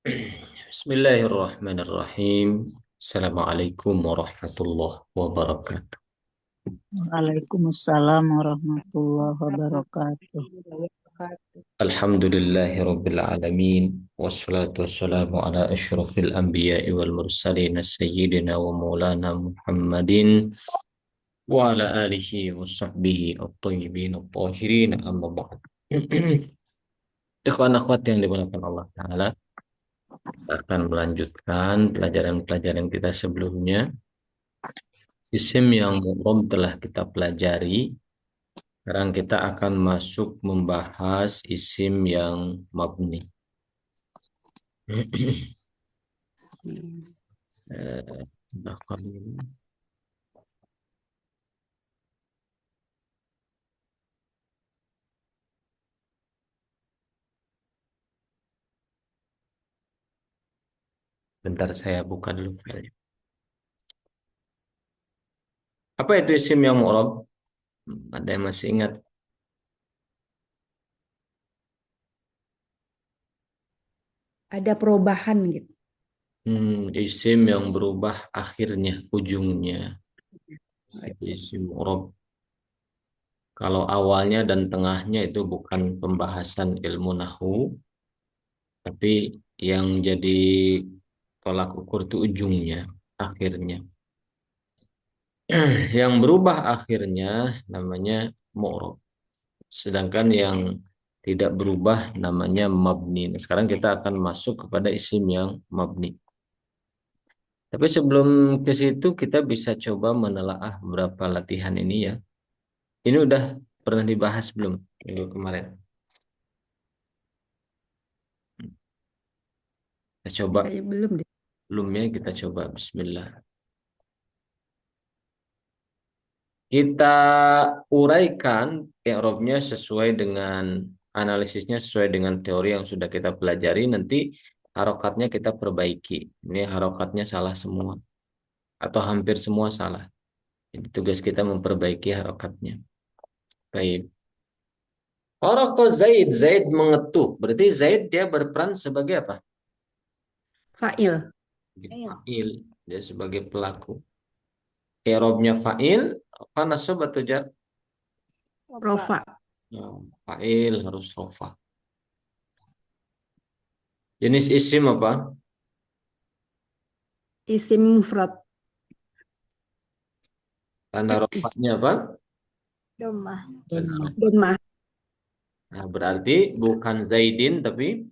Bismillahirrahmanirrahim. Assalamualaikum warahmatullahi wabarakatuh. Waalaikumsalam warahmatullahi wabarakatuh. Alhamdulillahi rabbil alamin. Wassalatu wassalamu ala asyrafil anbiya'i wal mursalin sayyidina wa maulana Muhammadin wa ala alihi wa sahbihi at-tayyibin at-tahirin amma ba'd. Ikhwan akhwat yang dimuliakan Allah Ta'ala, kita akan melanjutkan pelajaran-pelajaran kita sebelumnya. Isim yang mu'rab telah kita pelajari. Sekarang kita akan masuk membahas isim yang mabni. Bentar saya buka dulu filenya. Apa itu isim yang mu'rab? Ada yang masih ingat? Ada perubahan gitu. Isim yang berubah akhirnya, ujungnya. Itu isim mu'rab. Kalau awalnya dan tengahnya itu bukan pembahasan ilmu nahwu, tapi yang jadi tolak ukur itu ujungnya, akhirnya. Yang berubah akhirnya namanya mu'rab. Sedangkan yang tidak berubah namanya mabni. Nah, sekarang kita akan masuk kepada isim yang mabni. Tapi sebelum ke situ kita bisa coba menelaah beberapa latihan ini ya. Ini udah pernah dibahas belum minggu kemarin? Kita coba Kayaknya belum deh. belum ya, kita coba bismillah. Kita uraikan i'rabnya sesuai dengan analisisnya sesuai dengan teori yang sudah kita pelajari. Nanti harokatnya kita perbaiki. Ini harokatnya salah semua atau hampir semua salah. Jadi tugas kita memperbaiki harokatnya. Baik. Haraka Zaid, Zaid mengetuk. Berarti Zaid dia berperan sebagai apa? Fa'il. Fa'il. Dia sebagai pelaku. I'rabnya fa'il, apa nasab atau jar? Rofa. Fa'il harus rofa. Jenis isim apa? Isim mufrad. Tanda rofanya apa? Domah. Tanda rofa. Dhammah. Nah, berarti bukan Zaidin tapi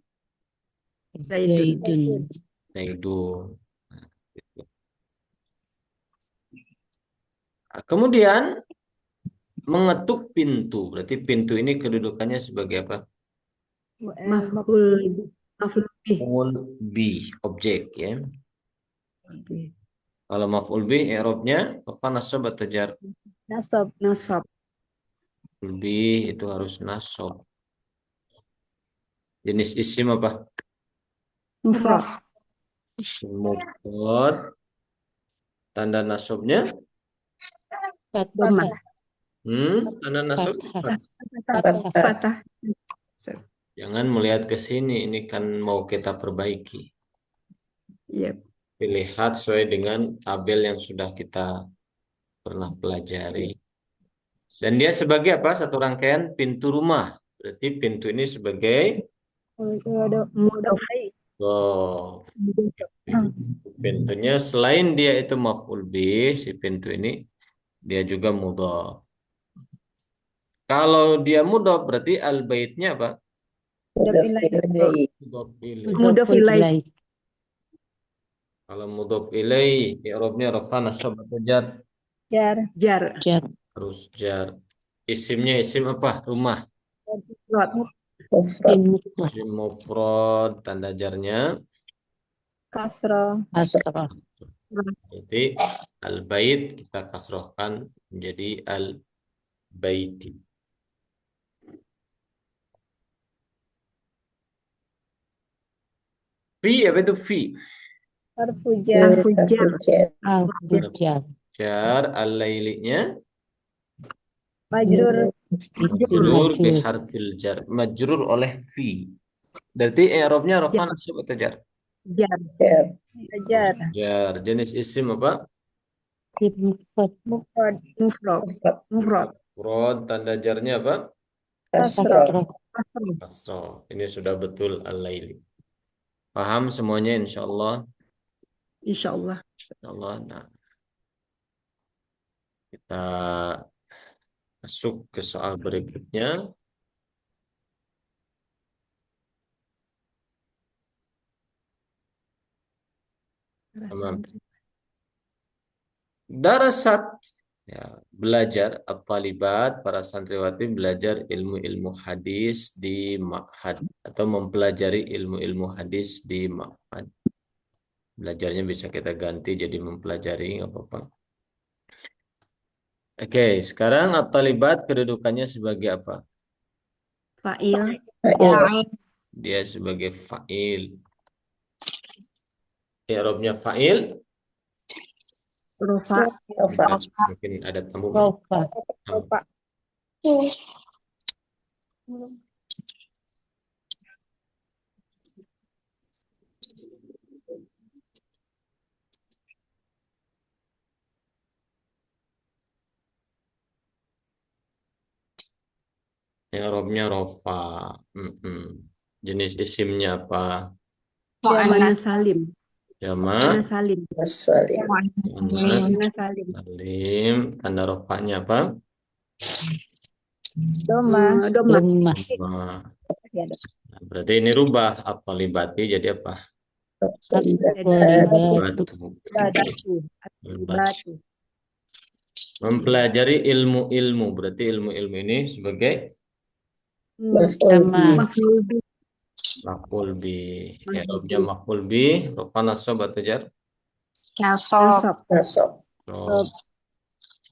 Zaidun. Zaidun. Nah, gitu. Nah, kemudian mengetuk pintu. Berarti pintu ini kedudukannya sebagai apa? Maf'ul. Maf'ul bih. Maf'ul bi, objek ya. Kalau maf'ul bi i'rabnya apa nasab atau jar? Nasab. Nasab. Maf'ul bi itu harus nasab. Jenis isim apa? Mufrad. Mufrad. Tanda nasabnya Dhammah. tanda nasab Patah. jangan melihat ke sini, ini kan mau kita perbaiki. Iya. Dilihat sesuai dengan tabel yang sudah kita pernah pelajari. Dan dia sebagai apa? Satu rangkaian pintu rumah. Berarti pintu ini sebagai Mudhof. oh, pintunya selain dia itu maf'ul bih, si pintu ini dia juga mudhaf. Kalau dia mudhaf berarti al-baitnya apa? Mudhaf ilaih. Mudhof ilaih. Kalau mudhaf ilaih, i'rabnya rafa nasab atau jar? Jar. Harus jar. Isimnya isim apa? Rumah. Mufrad. Isim mufrad, tanda jarnya. Kasroh. Jadi al-bait kita kasrohkan menjadi al-baiti. Fi apa itu fi? Harfu jar. Jar al-lailinya Majrur. majrur biharfil jar. Majrur oleh fi. Berarti i'rabnya rafa Jar. nasab atau jar? jar, jar, Jar. Jenis isim apa? mufrad, mufrad, mufrad, Mufrad. Tanda jarnya apa? kasroh, kasroh. Kasroh. Ini sudah betul al-laili. Paham semuanya insyaallah. Insyaallah. Insyaallah. Nah, kita masuk ke soal berikutnya. Tamam. Darasat, ya, belajar at-talibat, para santriwati belajar ilmu-ilmu hadis di ma'had atau mempelajari ilmu-ilmu hadis di ma'had. Belajarnya bisa kita ganti jadi mempelajari, nggak apa-apa. Oke, sekarang at-talibat kedudukannya sebagai apa? Fa'il, Dia sebagai fa'il. I'rabnya fa'il. rofa, Mungkin ada tamu. lupa, I'rabnya rofa. Jenis isimnya apa? mana salim, Jamak. mana salim, Jamak. mana salim, Salim. Tanda rofanya apa? domah, domah, Dhamma. ya, Nah, berarti ini rubah at-talibati jadi apa? jadi Batu. batu, batu, Mempelajari ilmu-ilmu. Berarti ilmu-ilmu ini sebagai maf'ul bih, maf'ul bi. I'rabnya maf'ul bi. Rofa nasab atau jar? nasab, So,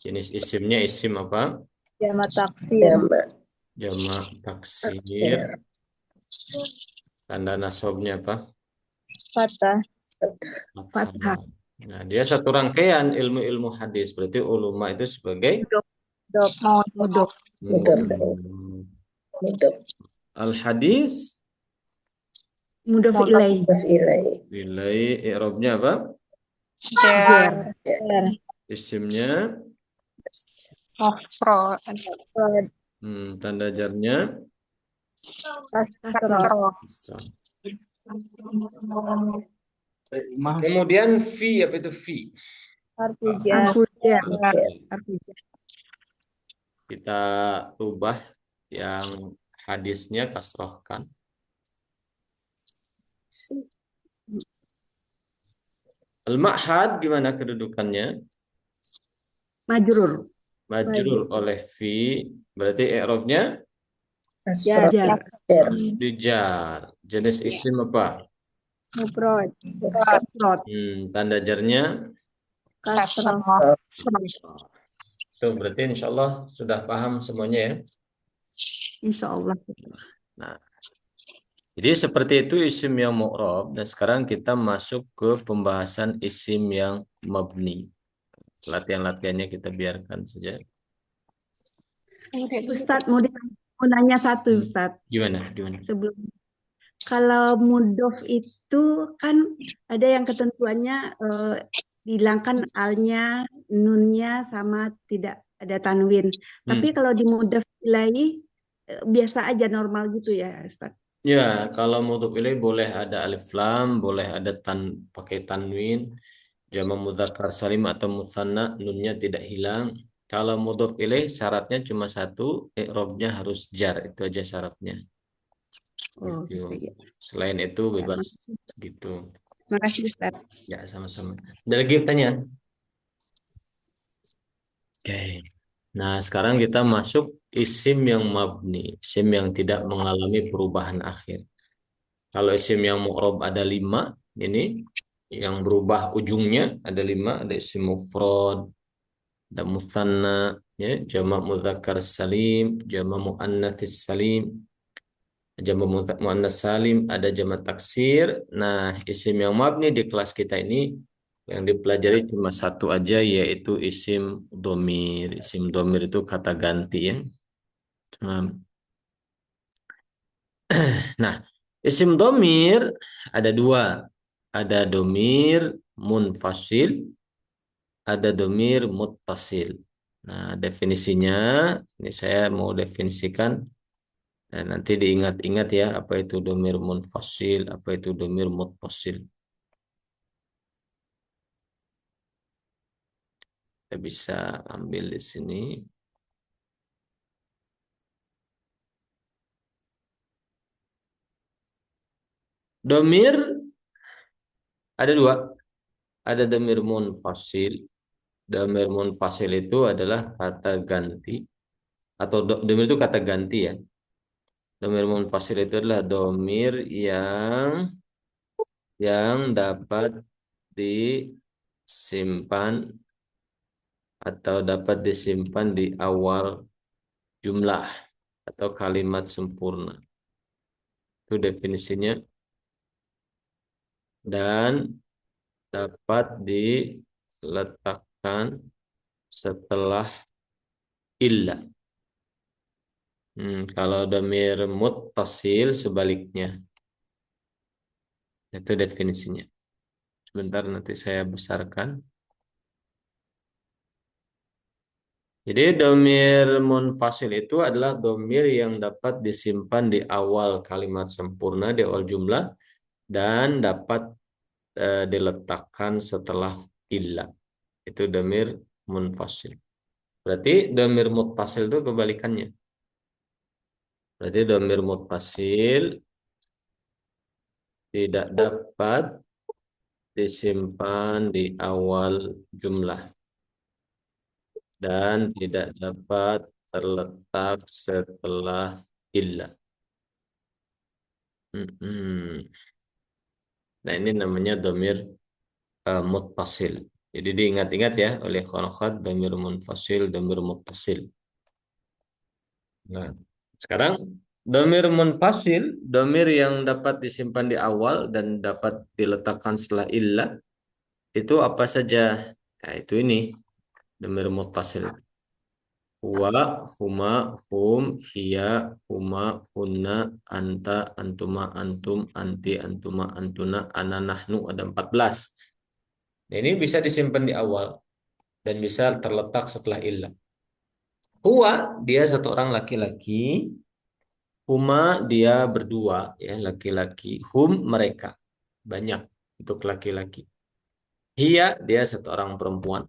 jenis isimnya isim apa? jamak taksir, Jamak taksir. Tanda nasabnya apa? fathah, fathah, Nah, dia satu rangkaian ilmu-ilmu hadis. Berarti ulama itu sebagai dop, mudok, al-hadis. mudhof ilaih, Nilai i'rabnya apa? jar, Isimnya. mufrad, Tanda jarnya. kasroh, Kasrah. Kemudian fi, apa itu fi? harfu jar, harfu jar, harfu jar, Kita rubah yang hadisnya kasrohkan. Al-ma'had gimana kedudukannya? majrur, Majrur oleh fi. Berarti i'rabnya jar, jar, harus dijar. Jenis isim apa? mufrad, mufrad, Tanda jarnya. kasroh, Itu berarti insyaallah sudah paham semuanya ya. insyaallah. Nah, jadi seperti itu isim yang mu'rab. Dan sekarang kita masuk ke pembahasan isim yang mabni. Latihan-latihannya kita biarkan saja. Ustadz mau nanya satu Ustadz Gimana? sebelum kalau mudhof itu kan ada yang ketentuannya dihilangkan alnya, nunnya sama tidak ada tanwin. Tapi kalau di mudhof ilaih biasa aja normal gitu ya Ustadz. Ya, kalau mudhof ilaih boleh ada alif lam, boleh ada pakai tanwin, jamak mudzakkar salim atau mutsanna, nunnya tidak hilang. Kalau mudhof ilaih syaratnya cuma satu, i'rabnya harus jar, itu aja syaratnya. Oh, Gitu. gitu ya. Selain itu bebas gitu. Terima kasih Ustadz. Ya, sama-sama. Ada lagi pertanyaan? Oke. Nah, sekarang kita masuk isim yang mabni, isim yang tidak mengalami perubahan akhir. Kalau isim yang mu'rab ada 5, ini yang berubah ujungnya ada 5, ada isim mufrad, ada mutsanna, ya, jamak mudzakkar salim, jamak muannats salim, jamak muannats salim, ada jamak taksir. Nah, isim yang mabni di kelas kita ini yang dipelajari cuma satu aja, yaitu isim domir. Isim domir itu kata ganti ya. Nah, isim domir ada 2. Ada domir munfasil, ada domir muttasil. Nah, definisinya ini saya mau definisikan dan nanti diingat-ingat ya apa itu domir munfasil, apa itu domir muttasil. Kita bisa ambil di sini. Domir ada dua, ada domir munfasil. Domir munfasil itu adalah kata ganti atau domir itu kata ganti ya. Domir munfasil itu adalah domir yang dapat disimpan atau dapat disimpan di awal jumlah atau kalimat sempurna. Itu definisinya. Dan dapat diletakkan setelah illa. Kalau domir muttasil sebaliknya. Itu definisinya. Sebentar nanti saya besarkan. Jadi domir munfasil itu adalah domir yang dapat disimpan di awal kalimat sempurna, di awal jumlah, dan dapat diletakkan setelah illa. Itu domir munfasil. Berarti domir muttasil itu kebalikannya. Berarti domir muttasil tidak dapat disimpan di awal jumlah dan tidak dapat terletak setelah illa. Nah, ini namanya domir muttasil. Jadi diingat-ingat ya oleh khonokhat domir munfasil, domir muttasil. Nah, sekarang domir munfasil, domir yang dapat disimpan di awal dan dapat diletakkan setelah illa, itu apa saja? Nah, itu ini domir muttasil. Huwa, huma, hum, hiya, huma, hunna, anta, antuma, antum, anti, antuma, antuna, ana, nahnu, ada 14. Nah, ini bisa disimpan di awal dan bisa terletak setelah illah. Huwa, dia satu orang laki-laki. Huma, dia berdua, ya laki-laki. Hum, mereka. Banyak untuk laki-laki. Hiya, dia satu orang perempuan.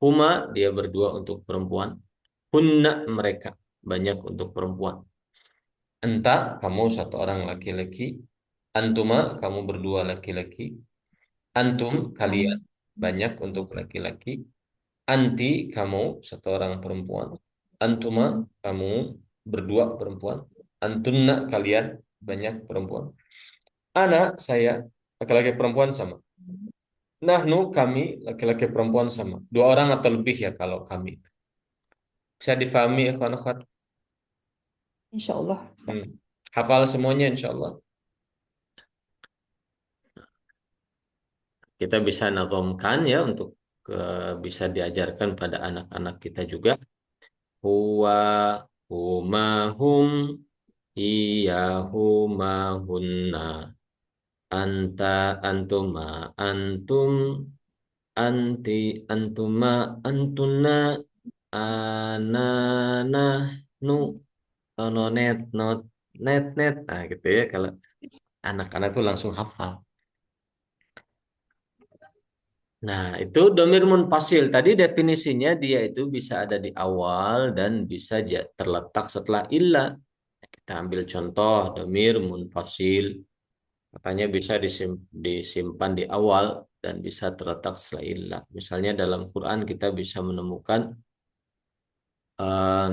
Huma, dia berdua untuk perempuan. Hunna, mereka. Banyak untuk perempuan. Enta, kamu satu orang laki-laki. Antuma, kamu berdua laki-laki. Antum, kalian. Banyak untuk laki-laki. Anti, kamu satu orang perempuan. Antuma, kamu berdua perempuan. Antunna, kalian banyak perempuan. Ana, saya laki-laki perempuan sama. Nahnu, kami laki-laki perempuan sama. Dua orang atau lebih ya kalau kami. Bisa difahami ya kawan-kawan? Insya Allah. Hafal semuanya insya Allah. Kita bisa nazomkan ya untuk bisa diajarkan pada anak-anak kita juga. Huwa, huma, hum, iya, huma, hunna. Anta, antuma, antum, anti, antuma, antuna, ana, nahnu, nonet, not, net, net. Nah, gitu ya. Kalau anak-anak tuh langsung hafal. Nah, itu domir munfasil. Tadi definisinya dia itu bisa ada di awal dan bisa terletak setelah illah. Kita ambil contoh domir munfasil. Katanya bisa disimpan di awal dan bisa terletak setelah illah. Misalnya dalam Quran kita bisa menemukan uh,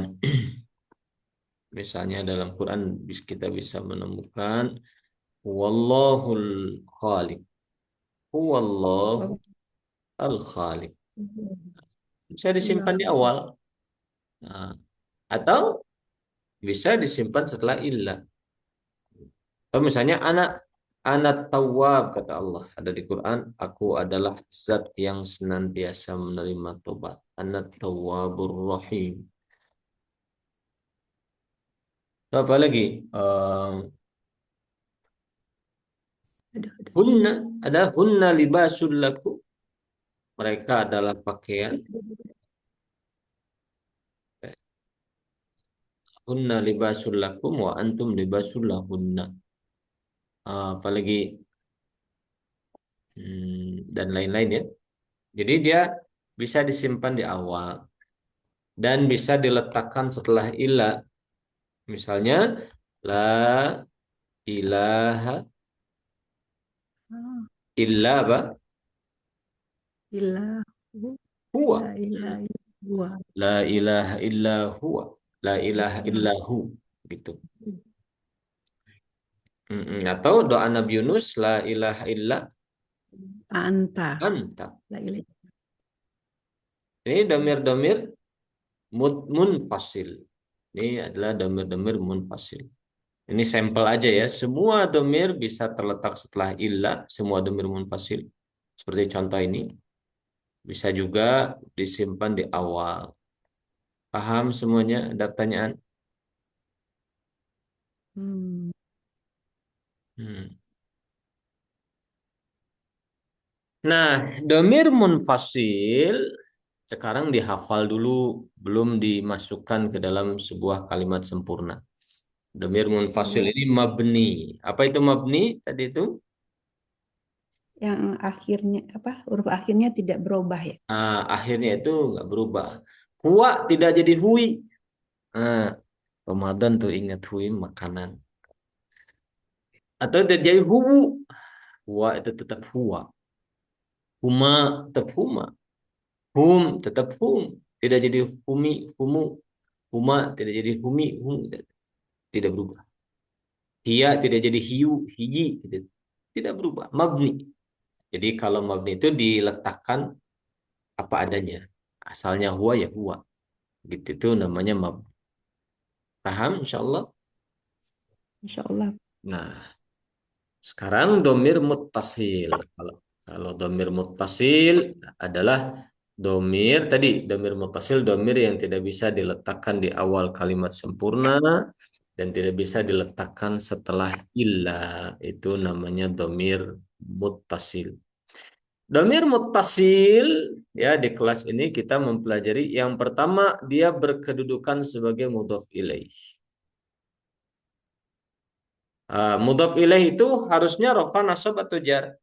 misalnya dalam Quran kita bisa menemukan wallahul khaliq. Huwallahu al-khaliq. Bisa disimpan di awal. Nah, atau bisa disimpan setelah illah. Atau misalnya anak tawwab kata Allah ada di Quran, aku adalah zat yang senantiasa menerima tobat. Anak tawwabur rahim. Apa lagi? Aduh. Hunna, ada hunna libasul lakum. Mereka adalah pakaian. Hunna libasul lakum wa antum libasul lahunna. Apalagi dan lain-lain ya. Jadi dia bisa disimpan di awal dan bisa diletakkan setelah illa. Misalnya la ilaha Ah, illa apa? ilahu, la Huwa. ilaha illallah. La ilaha illa huwa. La ilaha illa hu. Gitu. Atau doa Nabi Yunus la ilaha illa Anta, anta. la ilaha. Ini domir-domir munfasil. Ini adalah domir-domir munfasil. Ini sampel aja ya. Semua domir bisa terletak setelah illa. Semua domir munfasil. Seperti contoh ini. Bisa juga disimpan di awal. Paham semuanya? Ada pertanyaan? Hmm. Hmm. Nah, domir munfasil sekarang dihafal dulu, belum dimasukkan ke dalam sebuah kalimat sempurna. Domir munfasil Oh, ini mabni. Apa itu mabni tadi itu? yang akhirnya apa? Huruf akhirnya tidak berubah ya. Akhirnya itu nggak berubah. Huwa tidak jadi hui. Ah, Ramadan tuh ingat hui makanan. Atau tidak jadi huwu. Huwa itu tetap huwa. Huma tetap huma. Hum tetap hum. Tidak jadi humi, humu. Huma tidak jadi humi, hum. Tidak berubah. Hia tidak jadi hiu, hiji. Tidak berubah. Mabni. Jadi kalau mabni itu diletakkan apa adanya. Asalnya huwa ya huwa. Gitu itu namanya mabni. Paham insyaallah? Insya Allah. Nah, sekarang domir muttasil. Kalau domir muttasil adalah domir tadi, domir muttasil domir yang tidak bisa diletakkan di awal kalimat sempurna dan tidak bisa diletakkan setelah illa. Itu namanya domir muttasil. Domir muttasil ya di kelas ini kita mempelajari yang pertama dia berkedudukan sebagai mudhof ilaih. Mudhof ilaih itu harusnya rofa, nasab atau jar?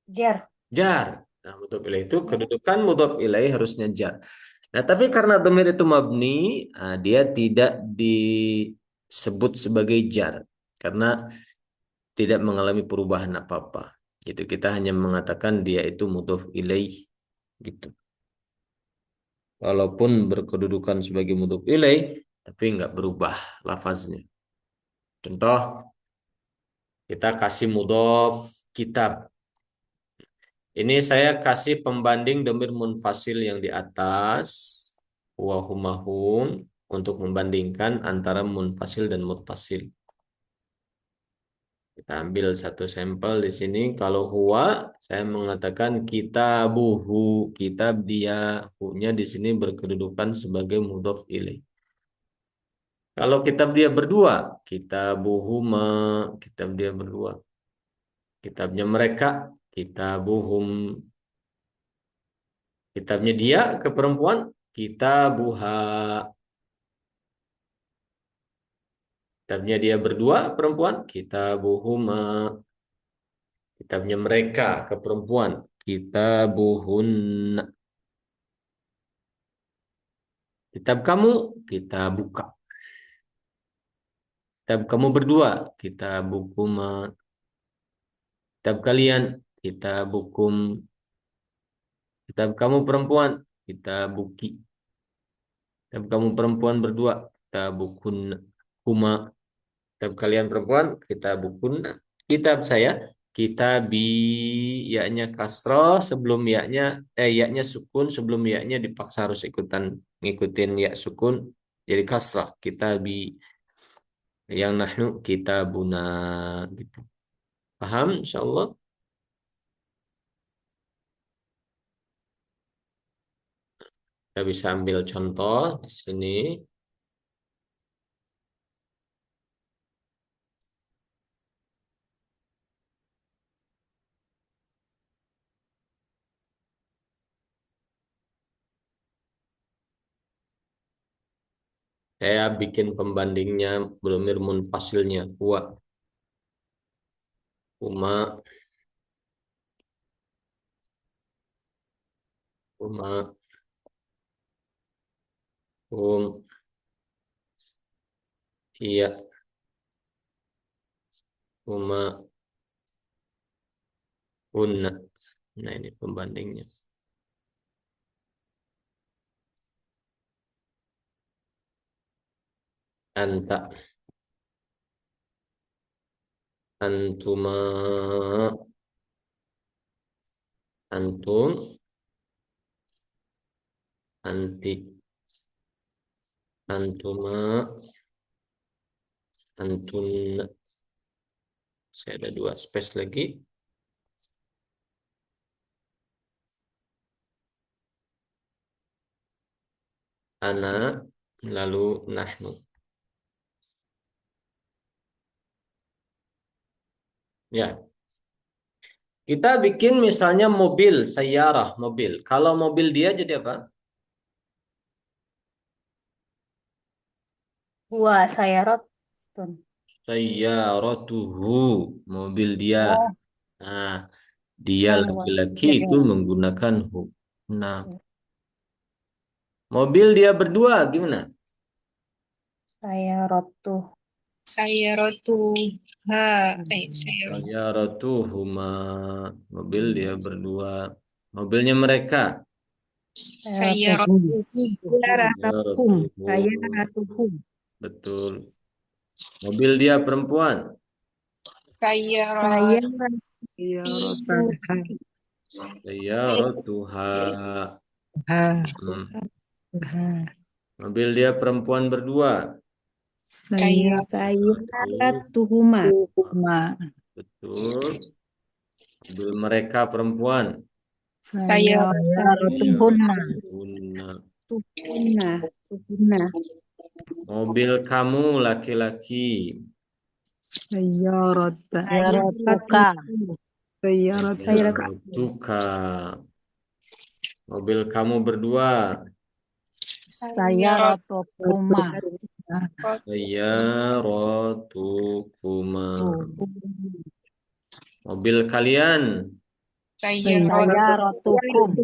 Jar. Jar. Nah, mudhof ilaih itu kedudukan mudhof ilaih harusnya jar. Nah, tapi karena domir itu mabni, dia tidak disebut sebagai jar karena tidak mengalami perubahan apa-apa. Gitu. Kita hanya mengatakan dia itu mudhof ilaih gitu. Walaupun berkedudukan sebagai mudhof ilaih, tapi nggak berubah lafaznya. Contoh, kita kasih mudhof kitab. Ini saya kasih pembanding domir munfasil yang di atas wa humahum untuk membandingkan antara munfasil dan muttasil. Kita ambil satu sampel di sini. Kalau huwa, saya mengatakan kitabuhu, kitab dia, hu-nya di sini berkedudukan sebagai mudhof ilaih. Kalau kitab dia berdua, kitabuhuma, kitab dia berdua. Kitabnya mereka, kitabuhum. Kitabnya dia ke perempuan, kitabuha. Kitabnya dia berdua perempuan, kitabuhuma. Kitabnya mereka ke perempuan, kitabuhunna. Kitab kamu, kita buka. Kitab kamu berdua, kita bukuma. Kitab kalian, kita bukum. Kitab kamu perempuan, kita buki. Kitab kamu perempuan berdua, kita bukun. Kuma. Kitab kalian perempuan, kita bukun. Kitab saya, kita bi, yaknya kasroh sebelum yaknya, yaknya sukun sebelum yaknya dipaksa harus ngikutin ya sukun jadi kasrah. Kita bi, yang nahnu kita buna gitu. Paham insyaallah? Kita bisa ambil contoh di sini. Saya bikin pembandingnya dhamir munfasilnya. Huwa, huma, huma, hum, hiya, huma, hunna. Nah, ini pembandingnya. Anta, antuma, antum, anti, antuma, antun. Saya ada 2 space lagi. Ana, lalu nahnu. Ya, kita bikin misalnya mobil, sayyarah, mobil. Kalau mobil dia jadi apa? Huwa sayaratun. Sayyaratuhu, mobil dia. Oh, Nah, dia oh, laki-laki itu menggunakan hu. Nah, mobil dia berdua gimana? sayaratuh. Sayyaratuha. Sayyaratuhuma, mobil dia berdua. Mobilnya mereka. Sayyaratuhu. Sayaratuhum. Sayyaratuhu. Sayaratuhum. Betul. Mobil dia perempuan. Sayyaratuhu. Sayyaratuha. Mobil dia perempuan berdua. Sayaratuhuma. Betul. Mobil mereka perempuan. Sayyaratuhunna. Sayyaratuhunna. Tuhunna. Tuhunna. Mobil kamu laki-laki. Sayaratuka. Sayyaratuka. Mobil kamu berdua. Sayyaratukuma. Sayyaratukuma. Mobil kalian. Sayyaratukum.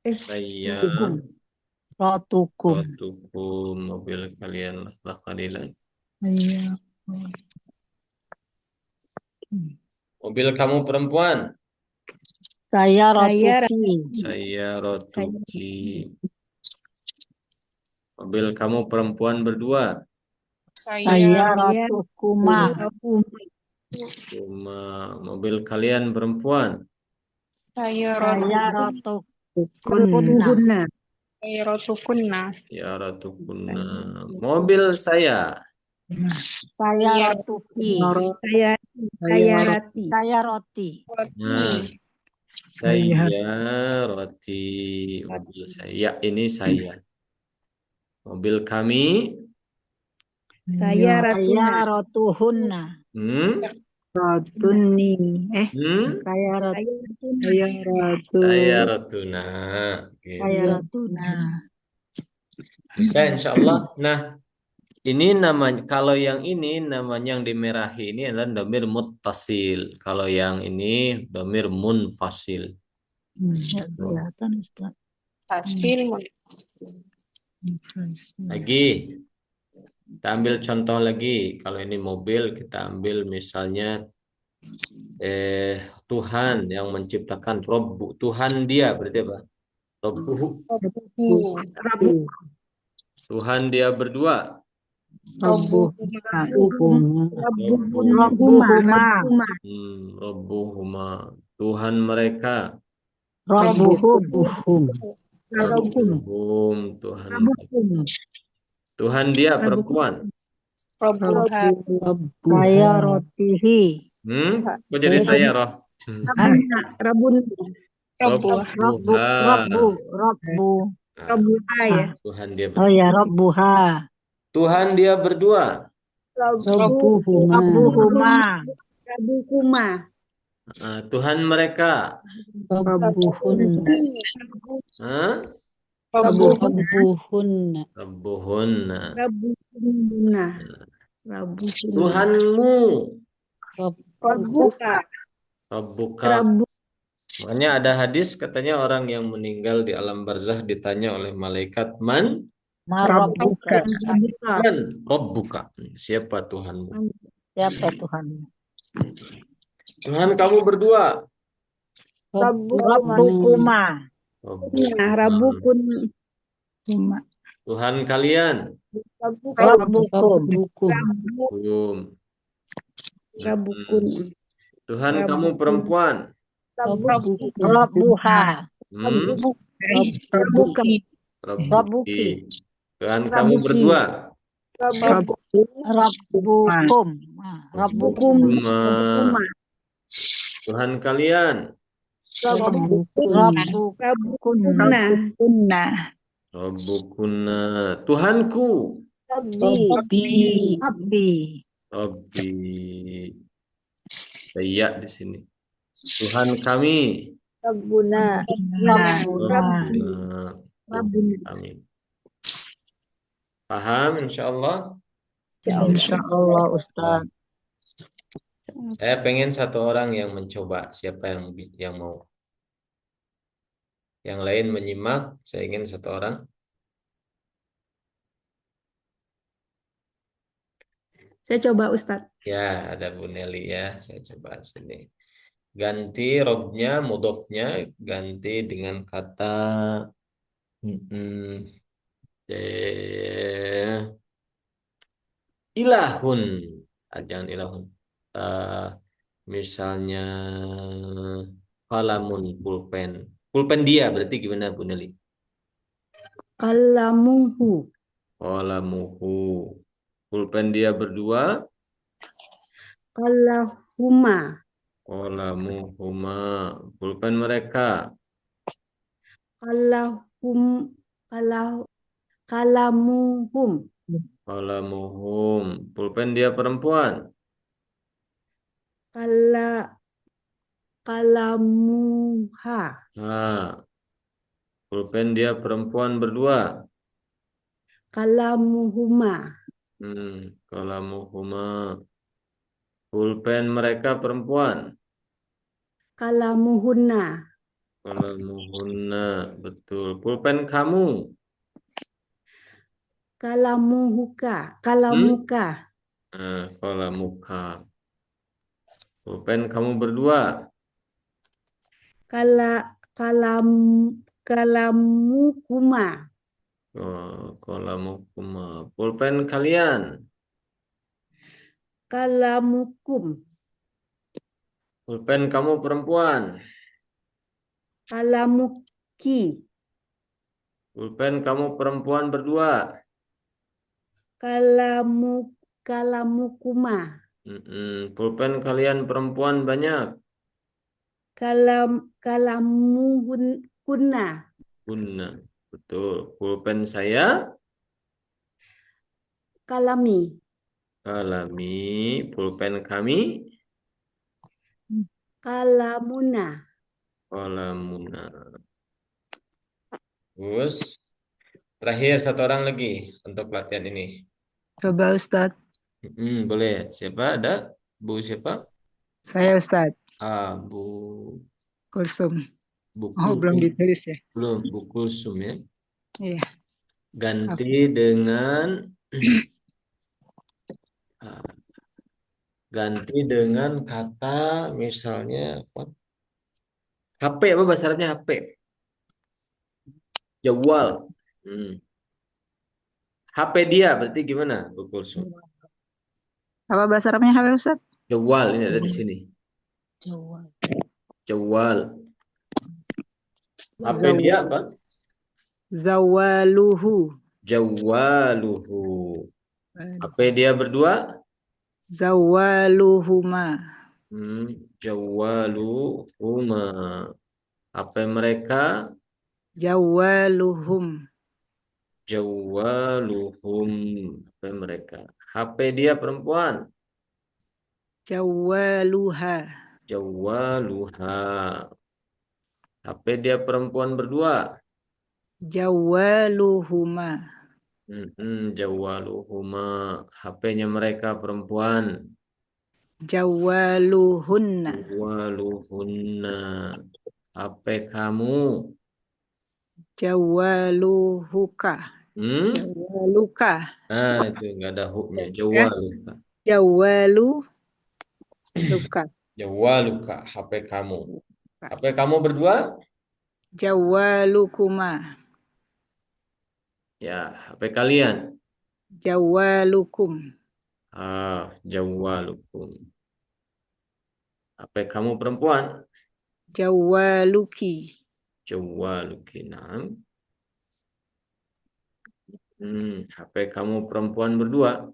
Sayyaratukum. Mobil kalian lah kalian. Mobil kamu perempuan. Sayyaratuki. Mobil kamu perempuan berdua. Sayyaratukuma. Cuma mobil kalian perempuan. Sayyaratukunna. Sayyaratukunna. Mobil saya. Sayyaratuki. Sayarati. Sayyarati. Nah, sayyarati. Mobil saya. Ini saya. Mobil kami. Sayyaratuhunna. Ratunni. Sayyaratuna. Sayaratuna. Bisa insya Allah. Nah, ini namanya, kalau yang ini namanya yang dimerahi ini adalah dhamir muttasil. Kalau yang ini dhamir munfasil. Kelihatan Ustaz. Lagi, kita ambil contoh lagi. Kalau ini mobil, kita ambil misalnya Tuhan yang menciptakan. Robbu, Tuhan dia berarti apa? Robbuhu. Tuhan dia berdua. Robbuhuma. Tuhan mereka. Robbuhum. Tuhan. Tuhan dia perempuan. Sayyaratihi. Kok jadi saya roh? Rabbuha ya. Tuhan dia Oh ya, Rabbuha. Tuhan dia berdua. Rabbuhuma. Tuhan mereka. Rabbuhunna. Rabbuhunna. Rabbuhunna. Rabbuhunna. Rabbuhunna. Tuhanmu. Rabbuka. Rabbuka. Rabbu Makanya ada hadis katanya orang yang meninggal di alam barzah ditanya oleh malaikat man Marabbuka. Rabbuka. man Rabbuka. Siapa Tuhanmu? Siapa Tuhan? Tuhan kamu berdua. Rabbukuma. Nah, Rabbukun. Huma. Tuhan kalian. Rabbukum. Belum. Rabbukun. Tuhan Rabbukun. kamu perempuan. Rabbuha. Hmm? Rabbuka. Rabbuki. Tuhan kamu Rabbuki. berdua. Rabbukum. Rabbukum. Cuma Rabbukuma. Tuhan kalian. Rabbukunna. Rabbukuna. Tuhanku. Abdi. Rabbi. Iya di sini. Tuhan kami. Rabbuna. Rabbuna. Tuhan kami. Paham insyaallah? Insya Allah Ustaz. Saya pengen satu orang yang mencoba. Siapa yang mau? Yang lain menyimak. Saya ingin satu orang. Saya coba Ustadz. Ya, ada Bu Nelly ya. Saya coba sini. Ganti robnya, mudofnya ganti dengan kata ilahun. Jangan ilahun. Eh, misalnya kalamun pulpen. Pulpen dia berarti gimana Bu Nelly? Kalamuhu. Kalamuhu. Pulpen dia berdua. Kalahuma. Kalamuhuma. Pulpen mereka. Kalahum. Kalamuhum. Kalamuhum. Pulpen dia perempuan. Kalamuha. Pulpen dia perempuan berdua. Kalamuhuma. Kalamuhuma. Pulpen mereka perempuan. Kalamuhunna. Kalamuhunna. Betul. Pulpen kamu. Kalamuhuka. Kalamuka. Kalamuka. Pulpen kamu berdua. Kalamukuma. Kalamukuma. Pulpen kalian. Kalamukum. Pulpen kamu perempuan. Kalamuki. Pulpen kamu perempuan berdua. Kalamukuma. Pulpen kalian perempuan banyak. Kalamuhunna. Kunna. Betul. Pulpen saya. Kalami. Kalami. Pulpen kami. Kalamuna. Kalamuna. Terus. Terakhir satu orang lagi untuk latihan ini. Coba Ustadz. Boleh. Siapa ada? Bu siapa? Saya Ustadz. Bu Kulsum. Bu Oh, belum Kulsum. ditulis ya? Belum. Bu Kulsum ya. Iya. Ganti dengan kata misalnya apa? HP apa bahasa Arabnya HP? Jawal. HP dia berarti gimana, Bu Kulsum? Apa bahasa Arabnya HP Ustadz? Jawal ini ada di sini. Jawal. HP dia apa? Zawaluhu. Jawaluhu. HP dia berdua? Zawaluhuma. Jawaluhuma. HP mereka? Jawaluhum. Jawaluhum. HP mereka. HP dia perempuan? Jawaluha. Jawaluha. HP dia perempuan berdua? Jawaluhuma. Jawaluhuma. HP-nya mereka perempuan. Jawaluhunna. Jawaluhunna. HP kamu. Jawaluhuka. Hmm? Jawaluka. Itu nggak ada huknya. Ya. Jawaluka. Jawaluka. Jawaluka. HP kamu. HP kamu berdua? Jawalukuma. Ya, HP kalian. Jawalukum. Jawalukum. HP kamu perempuan? Jawaluki. Jawaluki. Nah. HP kamu perempuan berdua?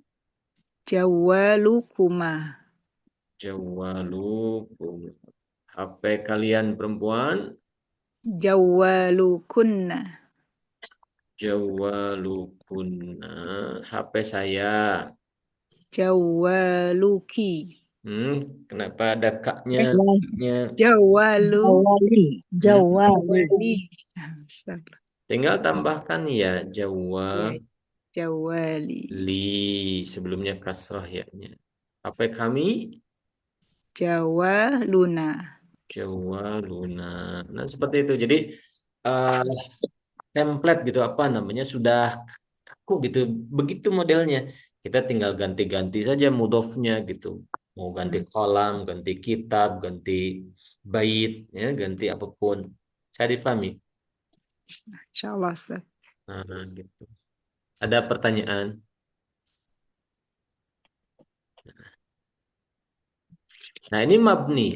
Jawalukuma. Jawalukum. HP kalian perempuan? Jawalukunna. Jawalukunna. HP saya. Jawaluki. Kenapa ada kaknya? Jawalu. Jawali. Jawali. Jawali. Tinggal tambahkan ya Jawa. Ya, Jawali. Sebelumnya kasrah ya-nya. HP kami? Jawaluna. Jawaluna. Nah, seperti itu. Jadi template gitu apa namanya sudah kaku gitu. Begitu modelnya. Kita tinggal ganti-ganti saja mudhofnya gitu. Mau ganti kolam, ganti kitab, ganti bait, ya, ganti apapun. Saya difahami. Insyaallah, Ustaz. Nah, gitu. Ada pertanyaan? Nah, ini mabni.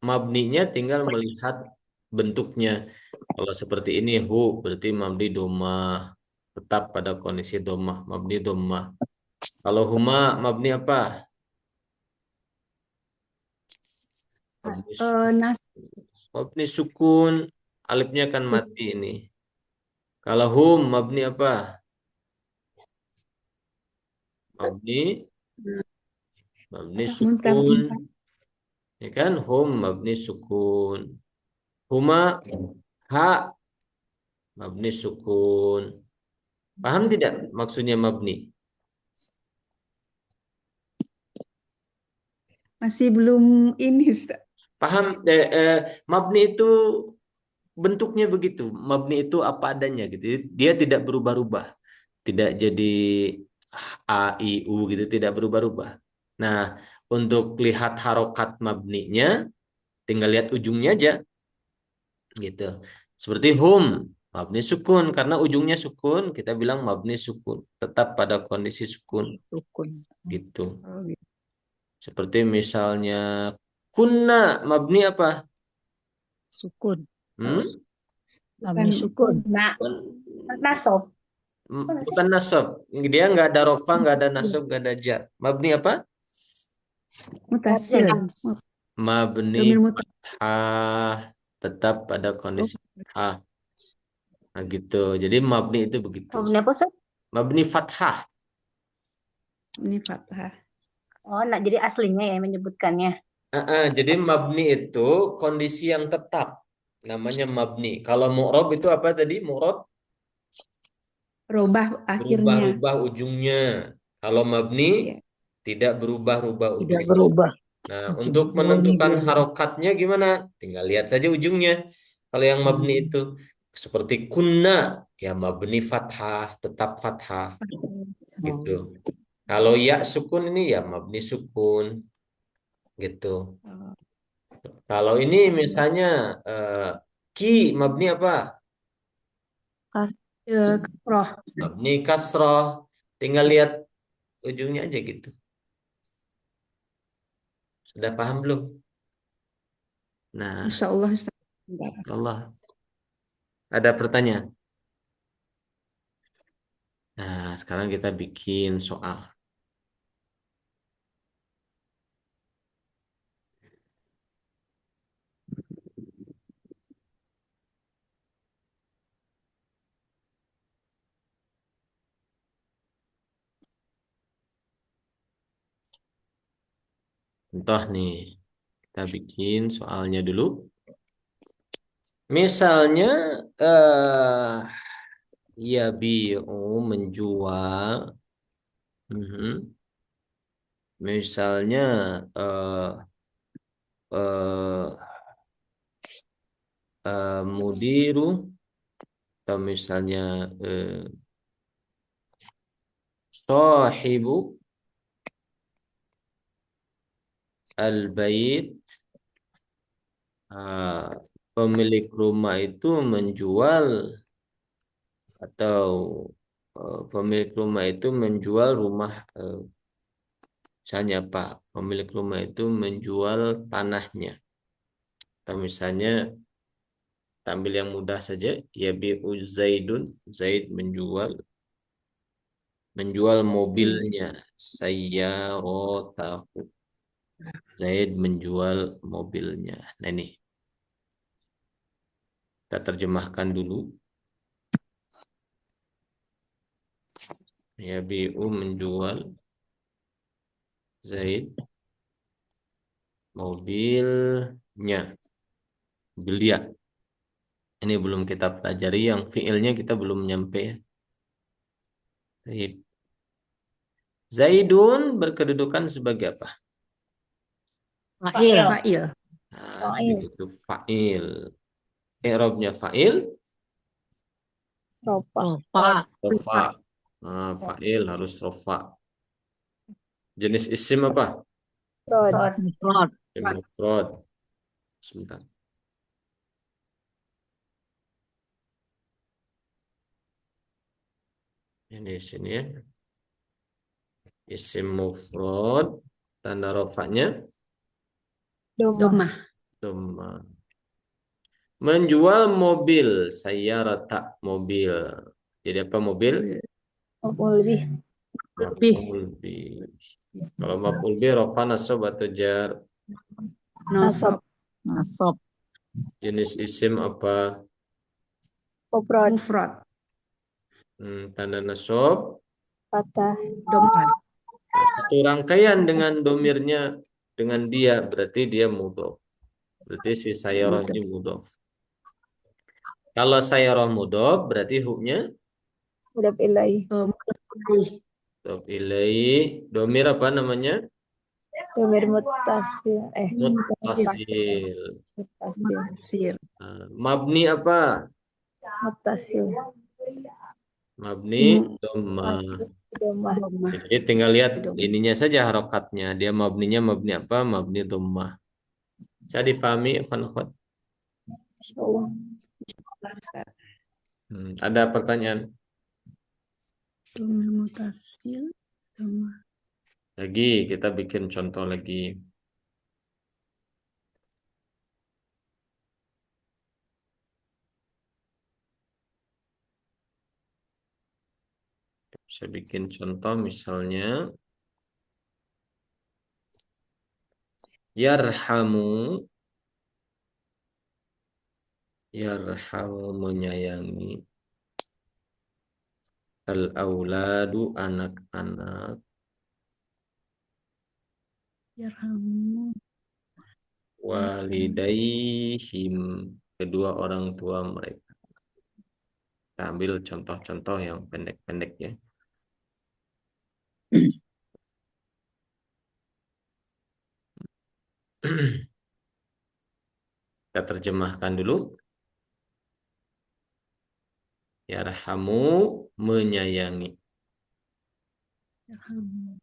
Mabninya tinggal melihat bentuknya. Kalau seperti ini hu berarti mabni domah, tetap pada kondisi domah, mabni domah. Kalau huma mabni apa? Mabni, Nas mabni sukun, alifnya kan mati ini. Kalau hum mabni apa? Mabni sukun. Ya kan? Hum mabni sukun. Huma ha mabni sukun. Paham tidak maksudnya mabni? masih belum ini Ustaz. Paham? Mabni itu bentuknya begitu. Mabni itu apa adanya gitu. Dia tidak berubah-ubah. Tidak jadi A, I, U gitu. Tidak berubah-ubah. Nah, untuk lihat harokat mabninya, tinggal lihat ujungnya aja. Gitu. Seperti hum. Mabni sukun. Karena ujungnya sukun, kita bilang mabni sukun. Tetap pada kondisi sukun. Sukun. Gitu. Oh, gitu. Seperti misalnya kunna. Mabni apa? Sukun. Hmm? Mabni sukun. Nah, nasob. Bukan nasab. Dia nggak ada rofa, nggak ada nasab, nggak ada jar. Mabni apa? Mutasil. Mabni Domir muta- fathah. Tetap pada kondisi fathah. Nah gitu. Jadi mabni itu begitu. Mabni apa, Ustaz? Mabni fathah. Ini fathah. Oh, nah jadi aslinya ya yang menyebutkannya. Jadi mabni itu kondisi yang tetap. Namanya mabni. Kalau mu'rob itu apa tadi? Mu'rob? Rubah akhirnya. Berubah-ubah ujungnya. Kalau mabni Ya. tidak berubah-ubah Tidak ujungnya. berubah. Nah, Ujung. untuk menentukan harokatnya gimana? Tinggal lihat saja ujungnya. Kalau yang mabni itu seperti kunna, ya mabni fathah, tetap fathah, gitu. Kalau ya sukun ini ya mabni sukun, gitu. Kalau ini misalnya ki mabni apa? Kasroh. Mabni kasroh. Tinggal lihat ujungnya aja gitu. Sudah paham belum? Nah, Insya Allah Ustaz. Allah. Ada pertanyaan? Nah, sekarang kita bikin soal. Contoh nih, kita bikin soalnya dulu. Misalnya yabi'u menjual. Misalnya eh mudiru, atau misalnya sahibu al-bait, pemilik rumah itu menjual, atau pemilik rumah itu menjual rumah, misalnya Pak, pemilik rumah itu menjual tanahnya, atau misalnya tampil yang mudah saja, yabi'u Zaidun, Zaid menjual mobilnya, sayyaratahu, Zaid menjual mobilnya. Nah ini kita terjemahkan dulu. Yabi'u menjual, Zaid mobilnya, mobil dia. Ini belum kita pelajari, yang fiilnya kita belum nyampe ya. Baik. Zaidun berkedudukan sebagai apa? Fa'il. Fa'il. Nah, Zaid itu fa'il. I'rabnya fa'il, Rofa. rofa. Nah, fa'il harus rofa. Jenis isim apa? Mufrad. Mufrad. Sebentar. Ini sini ya. Isim mufrad, tanda rofanya Domah. dhamma. Menjual mobil, sayyarata, mobil. Jadi apa mobil? Maf'ul bih. Kalau maf'ul bih rofa, nasab atau jar? Nasab. Nasab. Jenis isim apa? Mufrad. Tanda nasab Domah. itu rangkaian dengan domirnya, dengan dia, berarti dia mudhof. Berarti si sayyarah ini mudhof. Kalau sayyarah mudhof berarti huknya Mudhof ilaih. mudhof ilaih. Domir apa namanya? Domir muttasil. Muttasil. Mutasir. Mabni apa? Muttasil. Mabni dhammah. Domah. Domah. Jadi tinggal lihat ininya saja harokatnya. Dia mabninya mabni apa? Mabni dhammah. Bisa difahami, ikhwan-ikhwan? Insyaallah. Ada pertanyaan? Domah mutasil. Domah. Lagi kita bikin contoh lagi. Bisa bikin contoh misalnya yarhamu menyayangi, al-auladu anak-anak, Yarhamu. walidaihim kedua orang tua mereka. Kita ambil contoh-contoh yang pendek-pendek ya. Kita terjemahkan dulu. Yarhamu menyayangi, Yarhamu.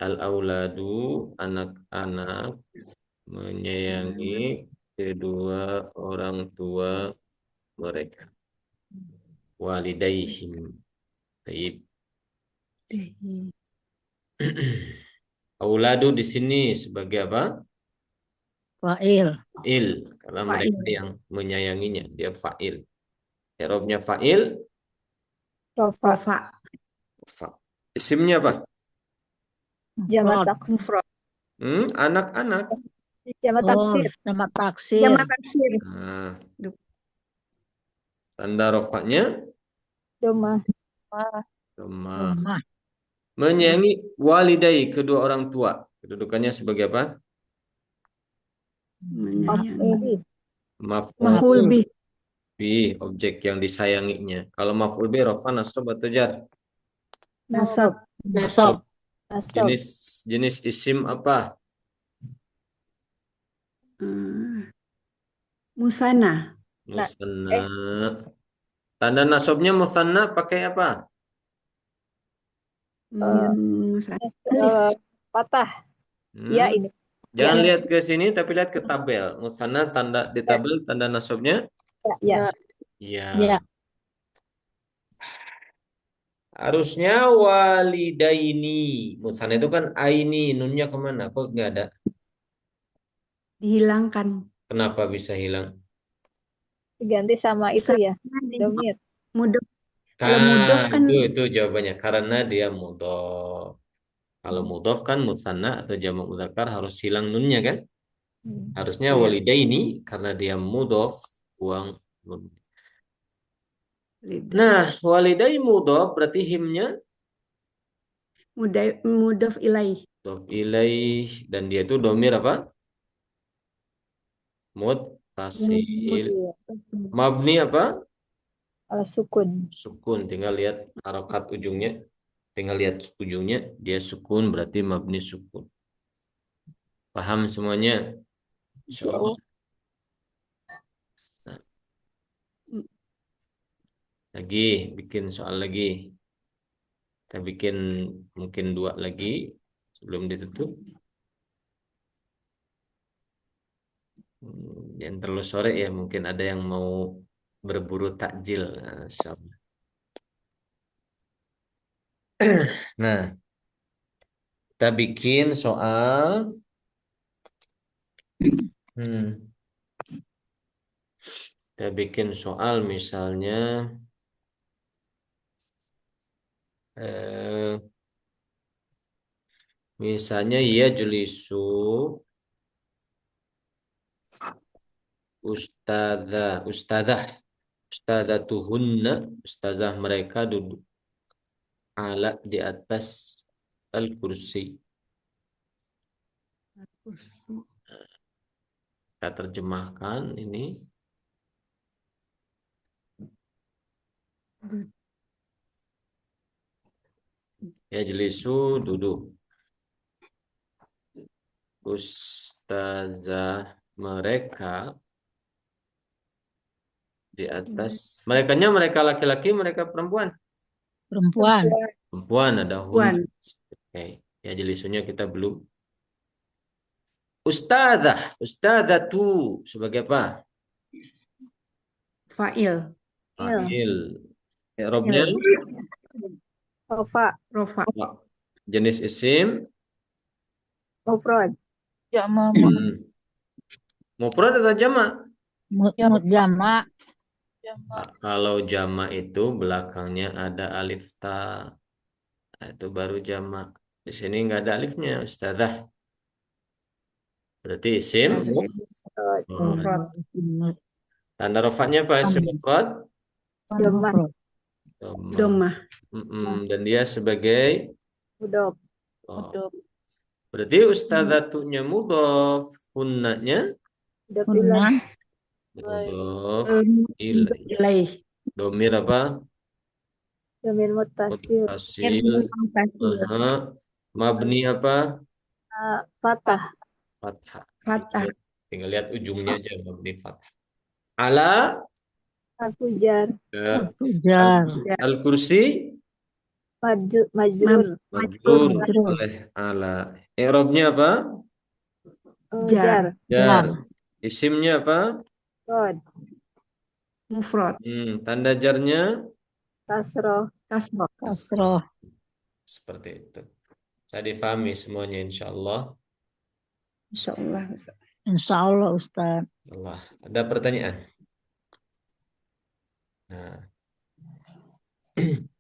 al-auladu anak-anak menyayangi kedua orang tua mereka. Walidaihim. Baik. Auladu di sini sebagai apa? Fa'il. Fa'il, karena mereka yang menyayanginya, dia fa'il. I'rabnya fa'il, Rofa. fa. Isimnya apa? Jamak Mufrad. taksir. Mufrad. Anak-anak. Jamak taksir. Nama taksir. Jamak taksir. Nah, tanda rofaknya Domah. dhammah. Domah. Menyayangi walidai kedua orang tua. Kedudukannya sebagai apa? Menyayangi. Maf'ul Maf'ul bih. bih, objek yang disayanginya. Kalau maf'ul bih rafa, nasab atau jar? Nasab. Nasab. Nasab. Jenis isim apa? Musanna. Musanna. Tanda nasabnya musanna pakai apa? Musanna. Patah. Hmm. Ya ini. Jangan Ya. lihat ke sini tapi lihat ke tabel. Musanna tanda di tabel tanda nasabnya Ya. ya. Ya. Harusnya walidaini. Musanna itu kan aini, nunnya kemana? Kok nggak ada? Dihilangkan. Kenapa bisa hilang? Diganti sama itu ya. Domir. Mudof. Kalau mudof kan Itu jawabannya karena dia mudhof. Kalau mudhof kan musanna atau jamak mudzakkar harus hilang nunnya kan? Harusnya Iya. walidaini karena dia mudhof buang nun. lidah. Nah, walidai mudhof berarti himnya Mudof ilaih. mudhof ilaih dan dia itu domir apa? Muttasil. Mabni apa? Ala sukun. Sukun. Tinggal lihat harokat ujungnya. Tinggal lihat ujungnya dia sukun berarti mabni sukun. Paham semuanya? Insyaallah. Nah, lagi bikin soal lagi. Kita bikin mungkin 2 lagi sebelum ditutup. Jangan terlalu sore ya, mungkin ada yang mau berburu takjil. Nah, insyaallah. Nah, kita bikin soal. Kita bikin soal misalnya misalnya ya jelisu ustadzatuhunna, ustazah mereka duduk ala di atas al-kursi. Kita terjemahkan ini. Ya jelisu duduk. Ustazah mereka di atas. Merekanya mereka laki-laki, mereka perempuan. Perempuan. Perempuan ada hun. Oke. Ya jelisunya kita belum. Ustadzatu sebagai apa? Fa'il. Fa'il. I'rabnya Rofa. jenis isim Mufrad. mufrad atau jamak? Jamak. Kalau jamak itu belakangnya ada alif ta. Nah, itu baru jamak. Di sini nggak ada alifnya, ustadzah. Berarti isim mufrad. Tanda rofaknya apa isim mufrad? Domah. Dan dia sebagai Mudhof. Berarti ustadzatunya mudhof, hunnanya mudhof ilaih. Domir apa? Domir muttasil. Mabni apa? Fathah. Fathah. Tinggal lihat ujungnya aja mabni fathah. Ala Al-fujar. Al-kursi Majrur. oleh ala. I'rabnya apa? Jar. Isimnya apa? Mufrad. Tanda jarnya Kasroh. Seperti itu. Saya difahami semuanya insyaallah. Insyaallah Ustaz. Allah. Ada pertanyaan? Nah.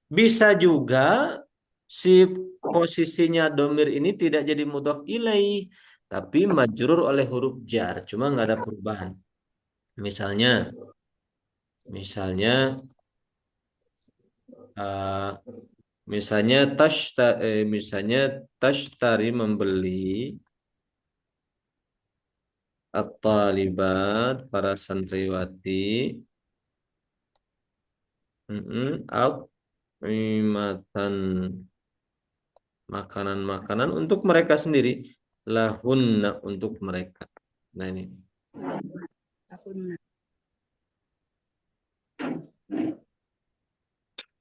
Bisa juga si posisinya domir ini tidak jadi mudhof ilaih, tapi majrur oleh huruf jar, cuma nggak ada perubahan. Misalnya tashtari membeli at-talibat, para santriwati, at-imatan, makanan-makanan untuk mereka sendiri, lahunna, untuk mereka. Nah ini.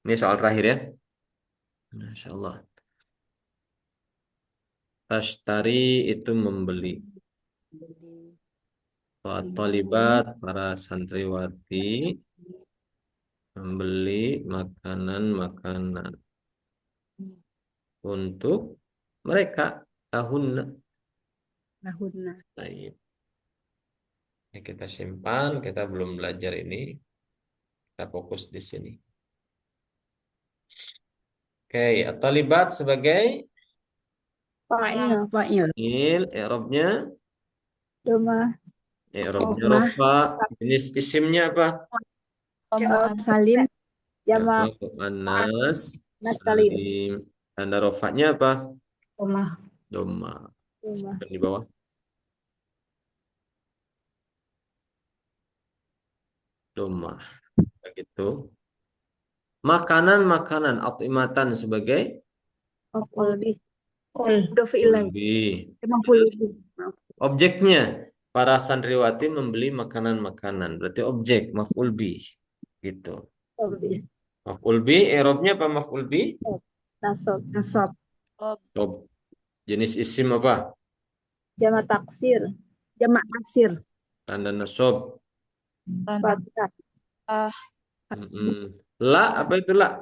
Ini soal terakhir ya. Masya Allah. Tashtari itu membeli. Talibat, para santriwati, membeli makanan-makanan untuk mereka. Lahunna. Baik. Ini kita simpan, kita belum belajar ini. Kita fokus di sini. Oke, at-talibat sebagai Fa'il. Fa'il. i'rabnya Doma. i'rabnya Dhammah. rafa. Jenis isimnya apa? Salim. Jamak. Muannas Salim. salim. Tanda rofanya apa? Dhammah. Doma. Doma. Dan di bawah. Doma. Begitu. Makanan-makanan at'imatan sebagai Maf'ul bih. Mudhof ilaih. lebih. Maf'ul bih. Objeknya, para santriwati membeli makanan-makanan. Berarti objek, maf'ul bih. Gitu. Maf'ul bih. Maf'ul bih, i'rabnya apa maf'ul bih? Nasab. Nasab. Jenis isim apa? Jamak taksir. Jamak taksir. Tanda nasab. Fathah. La, apa itu la?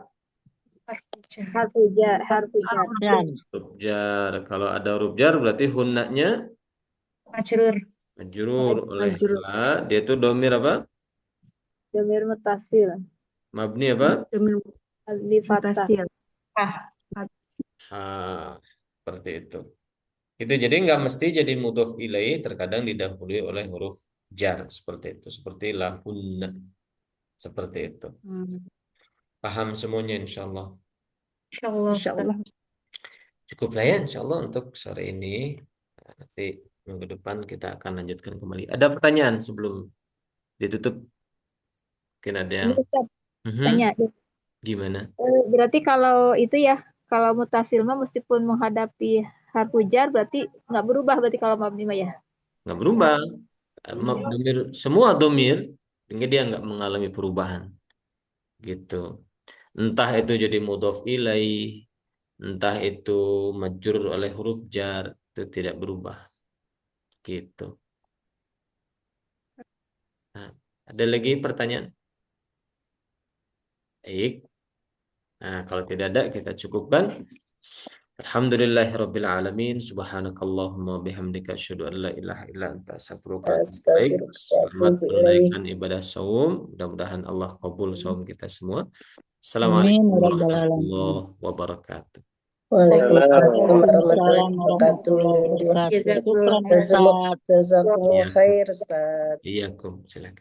Harfu jar. Harfu jar. Dan Huruf jar. Kalau ada huruf jar berarti hunnanya majrur oleh Majrur. la. Dia itu domir apa? Domir mutasil. Mabni apa? Domir Di fathah. mutasil. Seperti itu. Itu jadi nggak mesti jadi mudhof ilaih, terkadang didahului oleh huruf jar seperti itu. Seperti lahunna. Seperti itu. Paham semuanya insyaallah. Insyaallah. Cukup lah ya insyaallah untuk sore ini. Nanti minggu depan kita akan lanjutkan kembali. Ada pertanyaan sebelum ditutup? Mungkin ada yang Ini Ustaz, tanya. gimana? Berarti kalau itu ya, kalau mutasil mah meskipun menghadapi harfu jar berarti nggak berubah berarti kalau mabni mah ya. Nggak berubah. Semua domir, sehingga dia nggak mengalami perubahan. Gitu. Entah itu jadi mudhof ilaih, entah itu majrur oleh huruf jar, itu tidak berubah. Gitu. Nah, ada lagi pertanyaan? Baik. Nah, kalau tidak ada kita cukupkan. Alhamdulillahirabbil alamin. Subhanakallahumma bihamdika asyhadu an la ilaha illa anta astaghfiruka wa atubu ilaik. Selamat menunaikan ibadah saum. Mudah-mudahan Allah kabul saum kita semua. Assalamualaikum amin ya rabbal alamin. warahmatullahi wabarakatuh. Waalaikumsalam warahmatullahi Waalaikumsalam warahmatullahi wabarakatuh. wabarakatuh. Syukran Ustaz. Jazakumullah khair, Ustaz. Iyakum, silakan.